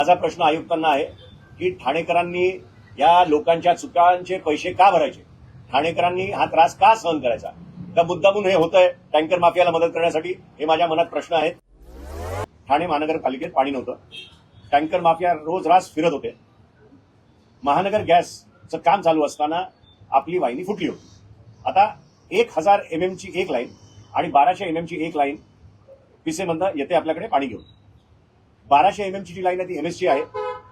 माझा प्रश्न आयुक्तांना आहे की ठाणेकरांनी या लोकांच्या चुकांचे पैसे का भरायचे? ठाणेकरांनी हा त्रास का सहन करायचा? का मुद्दामून हे होतंय टँकर माफियाला मदत करण्यासाठी? हे माझ्या मनात प्रश्न आहेत. ठाणे महानगरपालिकेत पाणी नव्हतं. टँकर माफिया रोज रास फिरत होते. महानगर गॅसचं काम चालू असताना आपली वाहिनी फुटली होती. आता 1000 MM ची एक लाईन आणि 1200 MM ची एक लाईन पिसेमधनं येते आपल्याकडे पाणी घेऊन. 1200 MM ची जी लाईन आहे ती MS ची आहे,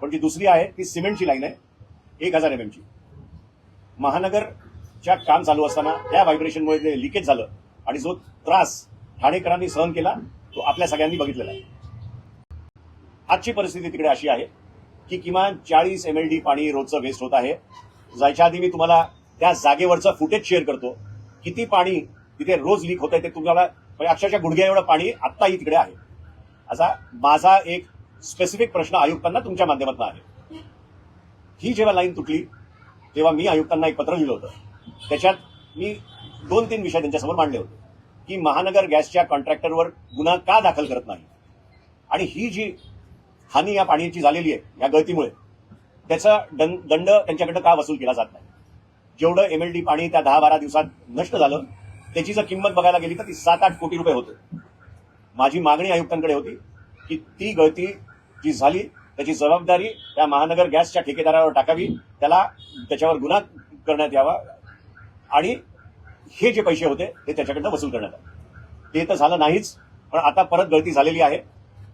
पण जी दुसरी आहे ती सिमेंटची लाईन आहे 1000 MM ची. महानगरच्या काम चालू असताना त्या व्हायब्रेशनमुळे जे लिकेज झालं आणि जो त्रास ठाणेकरांनी सहन केला तो आपल्या सगळ्यांनी बघितलेला आहे. आजची परिस्थिती तिकडे अशी आहे की किमान 40 MLD पाणी रोजचं वेस्ट होत आहे. जायच्या आधी मी तुम्हाला त्या जागेवरचं फुटेज शेअर करतो. किती पाणी तिथे रोज लीक होत आहे ते तुम्हाला अक्षरशः गुडघ्या एवढं पाणी आत्ताही तिकडे आहे. असा माझा एक स्पेसिफिक प्रश्न आयुक्तांना तुमच्या माध्यमातून आहे. ही जेव्हा लाईन तुटली तेव्हा मी आयुक्तांना एक पत्र लिहिलं होतं. त्याच्यात मी 2-3 विषय त्यांच्यासमोर मांडले होते की महानगर गॅसच्या कॉन्ट्रॅक्टरवर गुन्हा का दाखल करत नाही आणि ही जी हानी या पाण्याची झालेली आहे या गळतीमुळे त्याचा दंड त्यांच्याकडे का वसूल केला जात नाही. जेवढं MLD पाणी त्या 10-12 दिवसात नष्ट झालं त्याची जर किंमत बघायला गेली तर ती 7-8 कोटी रुपये होते. माझी मागणी आयुक्तांकडे होती की ती गळती जी झाली त्याची जबाबदारी त्या महानगर गॅसच्या ठेकेदारावर टाकावी, त्याच्यावर गुन्हा करण्यात यावा आणि हे जे पैसे होते ते त्याच्याकडनं वसूल करण्यात यावे. ते तर झालं नाहीच, पण आता परत गळती झालेली आहे.